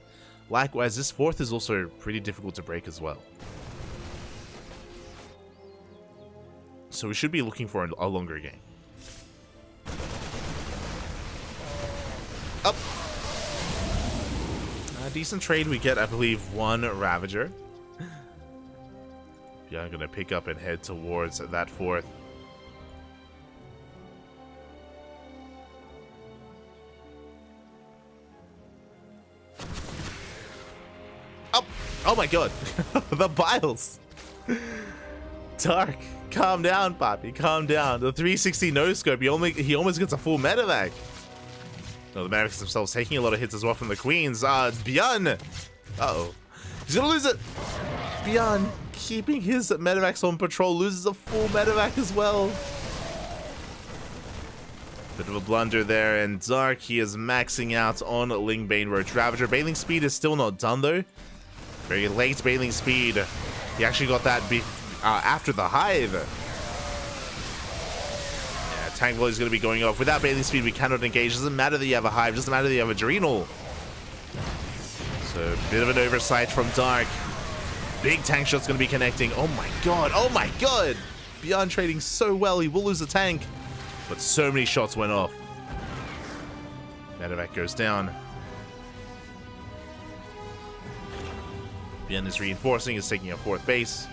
Likewise, this 4th is also pretty difficult to break as well. So we should be looking for a longer game. Up. A decent trade. We get, I believe, 1 Ravager. Yeah, I'm going to pick up and head towards that 4th. Up. Oh my god. The Biles. Dark. Calm down, Poppy. Calm down. The 360 no-scope, he almost gets a full medevac. No, the medics themselves taking a lot of hits as well from the queens. ByuN. Uh-oh. He's gonna lose it. ByuN keeping his medevacs on patrol, loses a full medevac as well. Bit of a blunder there, and Dark, he is maxing out on Ling Bane Roach Ravager. Bailing speed is still not done though. Very late bailing speed. He actually got that after the Hive. Yeah, tank volley is going to be going off. Without bailing speed, we cannot engage. Doesn't matter that you have a Hive. Doesn't matter that you have a Adrenal. So, a bit of an oversight from Dark. Big tank shot's going to be connecting. Oh my god. Oh my god. ByuN trading so well. He will lose the tank. But so many shots went off. Medevac goes down. ByuN is reinforcing. Is taking a 4th base.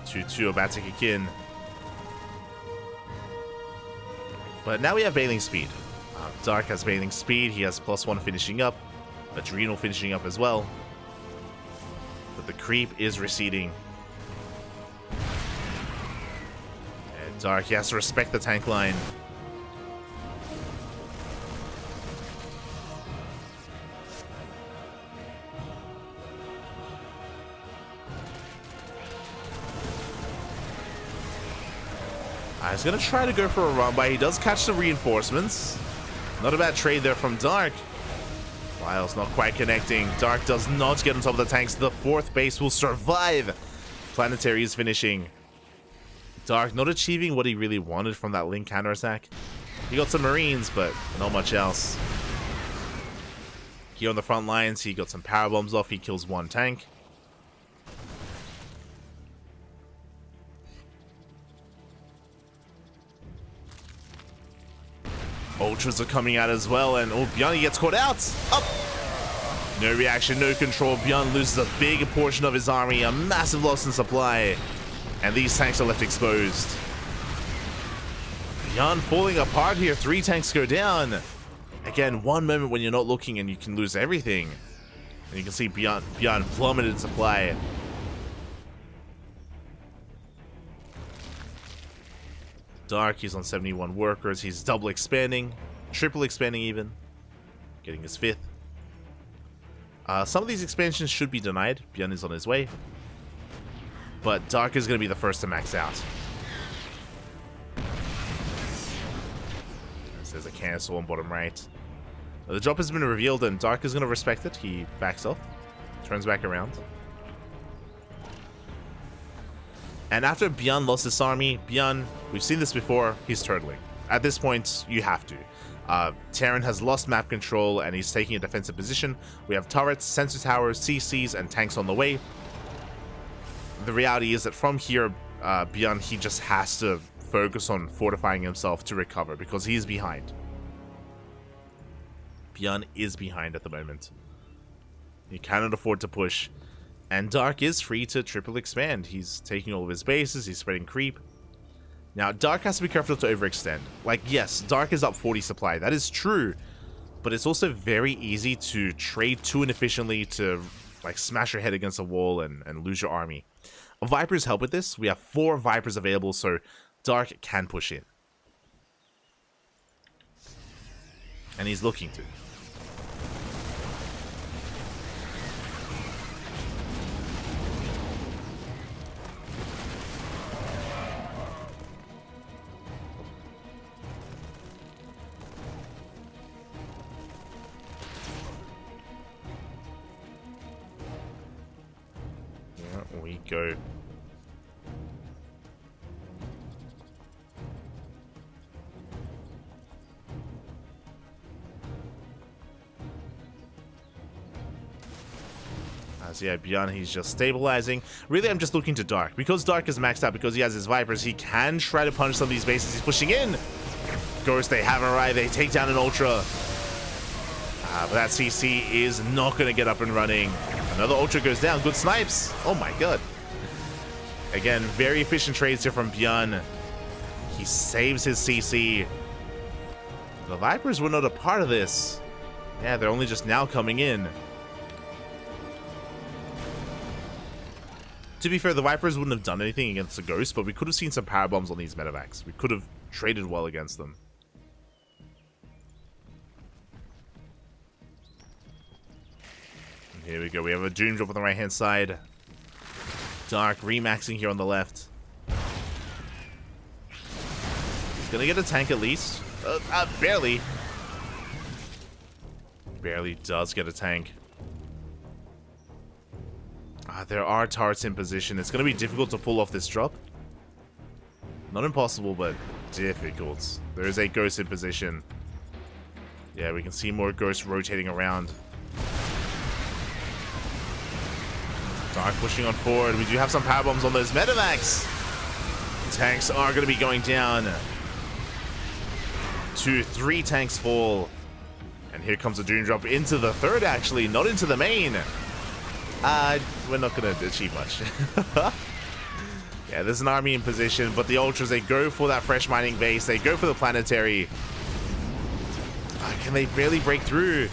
2-2 about to kick in. But now we have bailing speed. Dark has bailing speed. He has +1 finishing up. Adrenal finishing up as well. But the creep is receding. And Dark, he has to respect the tank line. He's going to try to go for a run by. He does catch the reinforcements. Not a bad trade there from Dark. Lyle's not quite connecting. Dark does not get on top of the tanks. The 4th base will survive. Planetary is finishing. Dark not achieving what he really wanted from that Link counterattack. He got some Marines, but not much else. Here on the front lines, he got some power bombs off. He kills 1 tank. Ultras are coming out as well, and oh, ByuN gets caught out. Up. No reaction, no control. ByuN loses a big portion of his army, a massive loss in supply, and these tanks are left exposed. ByuN falling apart here. 3 tanks go down. Again, one moment when you're not looking and you can lose everything. And you can see ByuN plummeted in supply. Dark, he's on 71 workers. He's double expanding, triple expanding even, getting his 5th. Some of these expansions should be denied. ByuN is on his way, but Dark is going to be the first to max out. There's a cancel on bottom right. The drop has been revealed, and Dark is going to respect it. He backs off, turns back around. And after ByuN lost his army, ByuN, we've seen this before, he's turtling. At this point, you have to. Terran has lost map control and he's taking a defensive position. We have turrets, sensor towers, CCs, and tanks on the way. The reality is that from here, ByuN, he just has to focus on fortifying himself to recover because he's behind. ByuN is behind at the moment. He cannot afford to push. And Dark is free to triple expand. He's taking all of his bases, he's spreading creep. Now, Dark has to be careful to overextend. Like, yes, Dark is up 40 supply, that is true. But it's also very easy to trade too inefficiently to, like, smash your head against a wall and lose your army. Vipers help with this. We have 4 Vipers available, so Dark can push in. And he's looking to. we go. So yeah, ByuN, he's just stabilizing. Really, I'm just looking to Dark. Because Dark is maxed out, because he has his Vipers, he can try to punish some of these bases. He's pushing in. Ghost, they have arrived. They take down an Ultra. But that CC is not going to get up and running. Another Ultra goes down. Good snipes. Oh my god. Again, very efficient trades here from ByuN. He saves his CC. The Vipers were not a part of this. Yeah, they're only just now coming in. To be fair, the Vipers wouldn't have done anything against the Ghost, but we could have seen some power bombs on these medevacs. We could have traded well against them. And here we go. We have a Doom Drop on the right-hand side. Dark remaxing here on the left. He's gonna get a tank at least. Barely. Barely does get a tank. There are turrets in position. It's going to be difficult to pull off this drop. Not impossible, but difficult. There is a Ghost in position. Yeah, we can see more Ghosts rotating around. Dark pushing on forward. We do have some power bombs on those medevacs. Tanks are going to be going down. 2, 3 tanks fall. And here comes a Doom Drop into the third, actually, not into the main. We're not going to achieve much. Yeah, there's an army in position, but the Ultras, they go for that fresh mining base. They go for the planetary. Can they barely break through?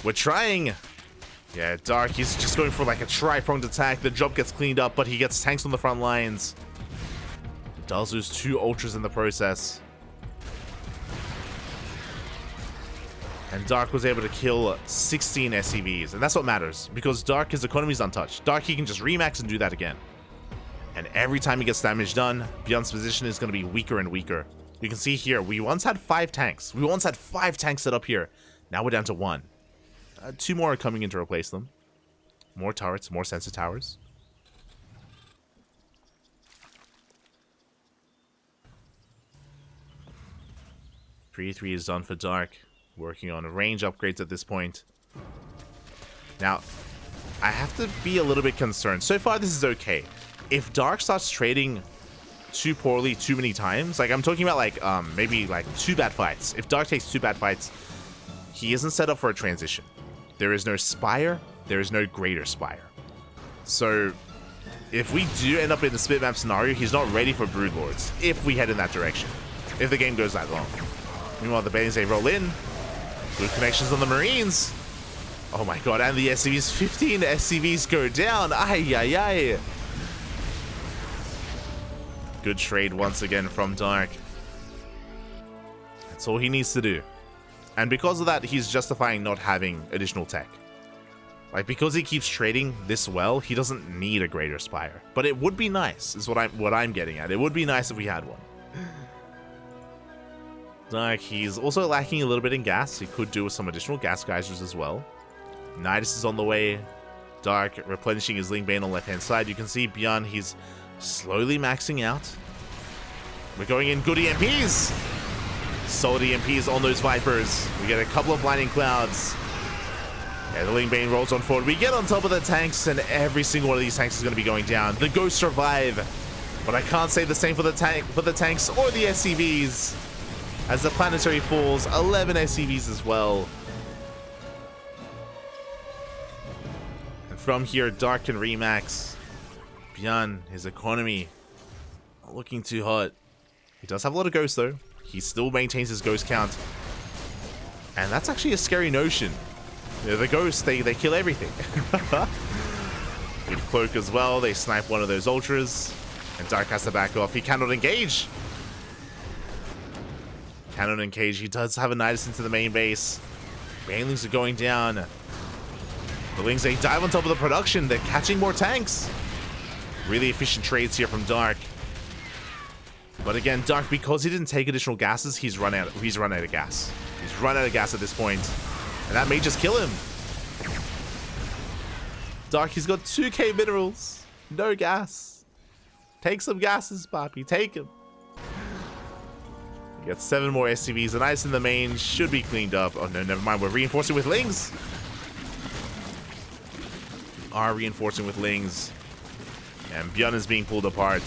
We're trying. Yeah, Dark, he's just going for like a tri-pronged attack. The drop gets cleaned up, but he gets tanks on the front lines. Does lose 2 Ultras in the process. And Dark was able to kill 16 SCVs. And that's what matters. Because Dark, his economy is untouched. Dark, he can just remax and do that again. And every time he gets damage done, ByuN's position is going to be weaker and weaker. You can see here, we once had 5 tanks. We once had 5 tanks set up here. Now we're down to 1. 2 more are coming in to replace them. More turrets, more sensor towers. Pre-3 is done for Dark. Working on range upgrades at this point. Now, I have to be a little bit concerned. So far, this is okay. If Dark starts trading too poorly too many times, like I'm talking about like maybe like 2 bad fights. If Dark takes 2 bad fights, he isn't set up for a transition. There is no Spire. There is no Greater Spire. So, if we do end up in the split map scenario, he's not ready for Broodlords. If we head in that direction. If the game goes that long. Meanwhile, the Banes, they roll in. Good connections on the Marines. Oh my god, and the SCVs. 15 SCVs go down. Ay, ay, ay. Good trade once again from Dark. That's all he needs to do. And because of that, he's justifying not having additional tech. Like, because he keeps trading this well, he doesn't need a Greater Spire. But it would be nice, is what I'm getting at. It would be nice if we had one. Dark, he's also lacking a little bit in gas. He could do with some additional gas geysers as well. Nidus is on the way. Dark replenishing his Ling Bane on the left-hand side. You can see ByuN, he's slowly maxing out. We're going in good EMPs. Solid EMPs on those Vipers. We get a couple of blinding clouds. Yeah, the Ling Bane rolls on forward. We get on top of the tanks, and every single one of these tanks is going to be going down. The Ghosts survive, but I can't say the same for the tanks or the SCVs. As the planetary falls, 11 SCVs as well. And from here, Dark can remax. ByuN, his economy, not looking too hot. He does have a lot of Ghosts though. He still maintains his Ghost count. And that's actually a scary notion. You know, the Ghosts, they kill everything. Good cloak as well. They snipe one of those Ultras. And Dark has to back off. He cannot engage. Cannon and Cage, he does have a Nidus into the main base. Banelings are going down. The Lings, they dive on top of the production. They're catching more tanks. Really efficient trades here from Dark. But again, Dark, because he didn't take additional gases, he's run out of gas. He's run out of gas at this point. And that may just kill him. Dark, he's got 2k minerals. No gas. Take some gases, Poppy. Take him. We got 7 more SCVs. The ice in the main should be cleaned up. Oh, no, never mind. We're reinforcing with Lings. Are reinforcing with Lings. And ByuN is being pulled apart.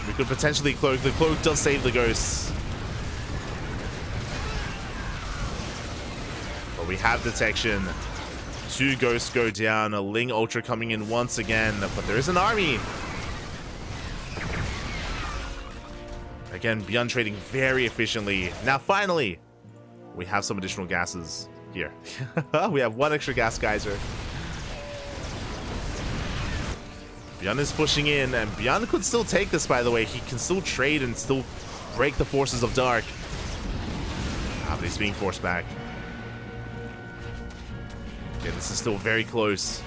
We could potentially cloak. The cloak does save the ghosts. But we have detection. 2 ghosts go down. A Ling Ultra coming in once again. But there is an army. Again, ByuN trading very efficiently. Now, finally, we have some additional gases here. We have 1 extra gas geyser. ByuN is pushing in, and ByuN could still take this, by the way. He can still trade and still break the forces of Dark. But he's being forced back. Okay, this is still very close.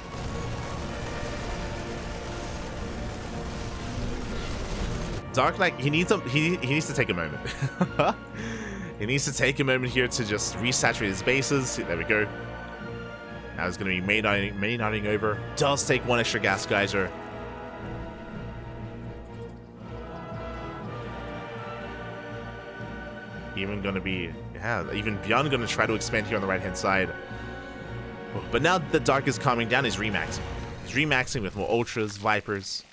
Dark Knight, he needs to take a moment. He needs to take a moment here to just resaturate his bases. There we go. Now he's going to be main-nighting over. Does take 1 extra gas geyser. Even going to be, yeah, even ByuN going to try to expand here on the right-hand side. But now that Dark is calming down, he's remaxing. He's remaxing with more Ultras, Vipers,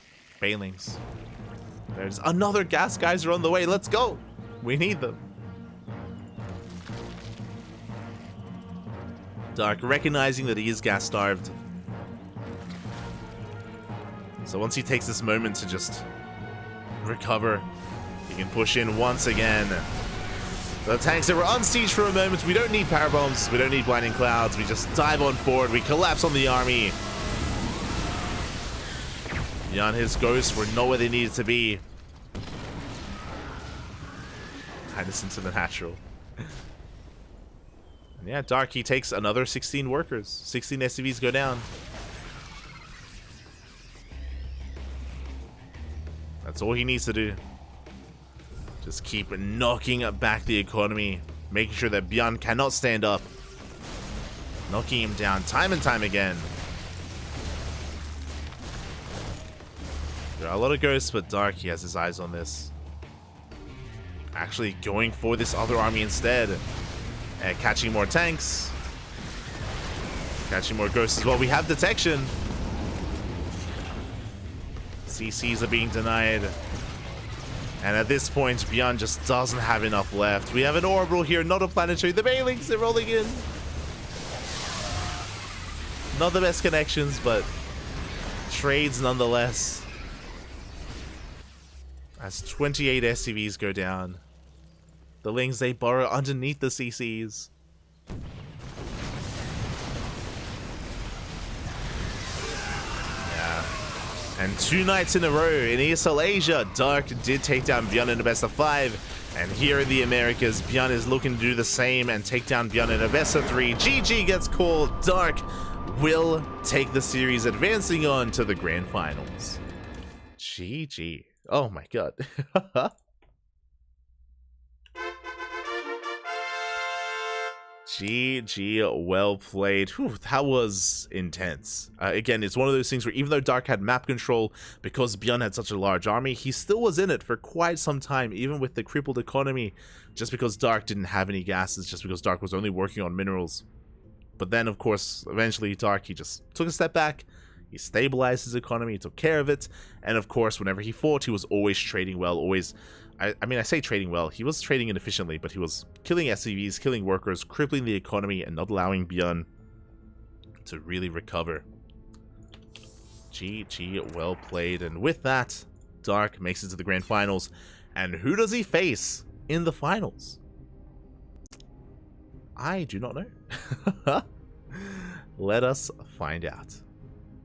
Bailings. There's another gas geyser on the way. Let's go. We need them. Dark recognizing that he is gas starved. So once he takes this moment to just recover, he can push in once again. The tanks that were on siege for a moment. We don't need power bombs. We don't need blinding clouds. We just dive on forward. We collapse on the army. ByuN, his ghosts were not where they needed to be. Highness into the natural. And yeah, Dark, he takes another 16 workers. 16 SCVs go down. That's all he needs to do. Just keep knocking back the economy. Making sure that ByuN cannot stand up. Knocking him down time and time again. There are a lot of ghosts, but Dark, he has his eyes on this. Actually going for this other army instead. And catching more tanks. Catching more ghosts as well. We have detection. CCs are being denied. And at this point, ByuN just doesn't have enough left. We have an orbital here, not a planetary. The Bailings, they're rolling in. Not the best connections, but trades nonetheless. As 28 SCVs go down. The Lings, they burrow underneath the CCs. Yeah. And 2 nights in a row in ESL Asia, Dark did take down ByuN in a best of 5. And here in the Americas, ByuN is looking to do the same and take down ByuN in a best of 3. GG gets called. Dark will take the series, advancing on to the grand finals. GG. Oh my god. GG, well played. Whew, that was intense. Again, it's one of those things where even though Dark had map control, because ByuN had such a large army, he still was in it for quite some time, even with the crippled economy, just because Dark didn't have any gases, just because Dark was only working on minerals. But then, of course, eventually Dark, he just took a step back, he stabilized his economy, he took care of it, and of course, whenever he fought, he was always trading well, always... I mean, I say trading well. He was trading inefficiently, but he was killing SCVs, killing workers, crippling the economy, and not allowing ByuN to really recover. GG, well played. And with that, Dark makes it to the grand finals. And who does he face in the finals? I do not know. Let us find out.